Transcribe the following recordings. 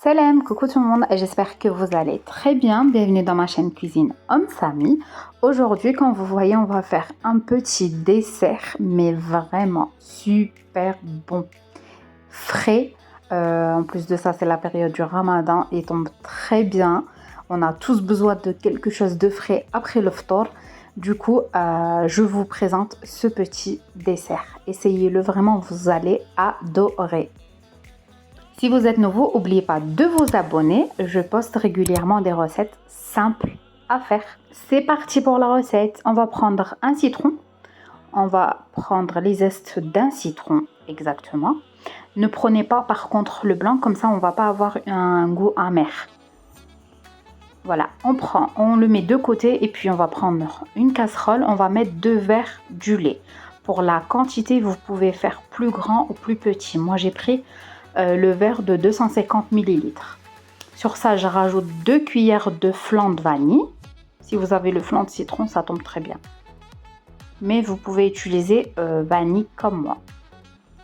Salam, coucou tout le monde, j'espère que vous allez très bien. Bienvenue dans ma chaîne Cuisine Homme Samy. Aujourd'hui, comme vous voyez, on va faire un petit dessert, mais vraiment super bon, frais. En plus de ça, c'est la période du Ramadan, il tombe très bien. On a tous besoin de quelque chose de frais après le ftour. Du coup, je vous présente ce petit dessert. Essayez-le vraiment, vous allez adorer. Si vous êtes nouveau, n'oubliez pas de vous abonner. Je poste régulièrement des recettes simples à faire. C'est parti pour la recette. On va prendre un citron. On va prendre les zestes d'un citron, exactement. Ne prenez pas par contre le blanc, comme ça on ne va pas avoir un goût amer. Voilà, on le met de côté et puis on va prendre une casserole. On va mettre 2 verres du lait. Pour la quantité, vous pouvez faire plus grand ou plus petit. Moi j'ai pris le verre de 250 ml. Sur ça, je rajoute 2 cuillères de flan de vanille. Si vous avez le flan de citron, ça tombe très bien. Mais vous pouvez utiliser vanille comme moi.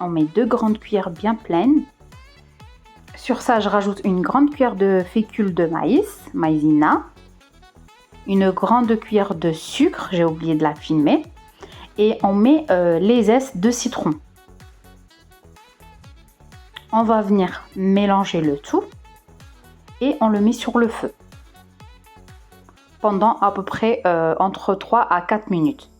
On met 2 grandes cuillères bien pleines. Sur ça, je rajoute une grande cuillère de fécule de maïs, maïzena. Une grande cuillère de sucre, j'ai oublié de la filmer. Et on met les zestes de citron. On va venir mélanger le tout et on le met sur le feu pendant à peu près entre 3 à 4 minutes.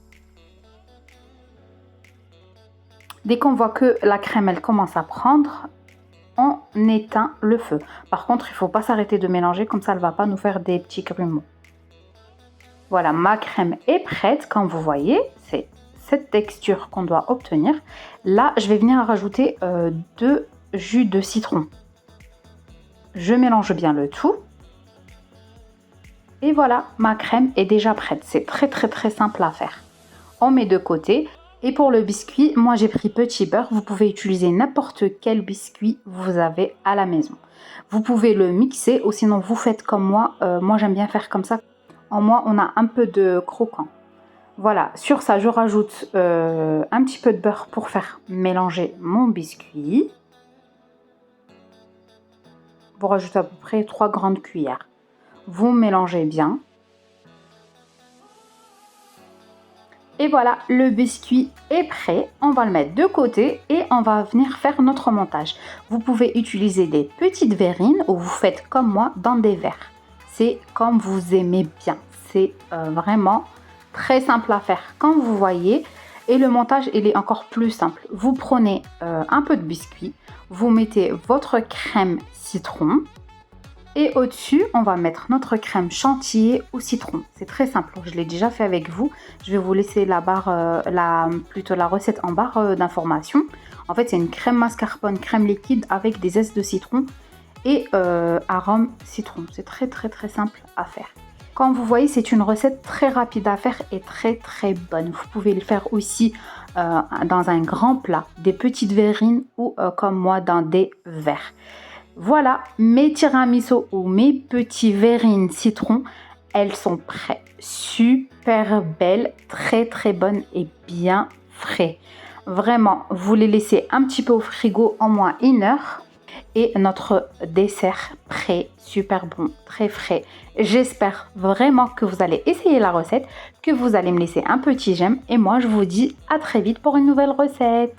Dès qu'on voit que la crème elle commence à prendre, on éteint le feu. Par contre, il ne faut pas s'arrêter de mélanger, comme ça elle ne va pas nous faire des petits grumeaux. Voilà, ma crème est prête, comme vous voyez, c'est cette texture qu'on doit obtenir. Là, je vais venir rajouter 2 jus de citron. Je mélange bien le tout. Et voilà, ma crème est déjà prête. C'est très simple à faire. On met de côté. Et pour le biscuit, moi j'ai pris petit beurre. Vous pouvez utiliser n'importe quel biscuit vous avez à la maison. Vous pouvez le mixer ou sinon vous faites comme moi. Moi j'aime bien faire comme ça. En moi on a un peu de croquant. Voilà, sur ça je rajoute un petit peu de beurre pour faire mélanger mon biscuit. Vous rajoutez à peu près 3 grandes cuillères. Vous mélangez bien. Et voilà, le biscuit est prêt. On va le mettre de côté et on va venir faire notre montage. Vous pouvez utiliser des petites verrines ou vous faites comme moi dans des verres. C'est comme vous aimez bien. C'est vraiment très simple à faire comme vous voyez. Et le montage, il est encore plus simple. Vous prenez un peu de biscuit, vous mettez votre crème citron et au-dessus, on va mettre notre crème chantilly au citron. C'est très simple, je l'ai déjà fait avec vous. Je vais vous laisser la recette en barre d'informations. En fait, c'est une crème mascarpone, crème liquide avec des zestes de citron et arôme citron. C'est très simple à faire. Comme vous voyez, c'est une recette très rapide à faire et très bonne. Vous pouvez le faire aussi dans un grand plat, des petites verrines ou comme moi dans des verres. Voilà, mes tiramisu ou mes petits verrines citron, elles sont prêtes. Super belles, très bonnes et bien frais. Vraiment, vous les laissez un petit peu au frigo en moins 1 heure. Et notre dessert prêt, super bon, très frais. J'espère vraiment que vous allez essayer la recette, que vous allez me laisser un petit j'aime. Et moi, je vous dis à très vite pour une nouvelle recette.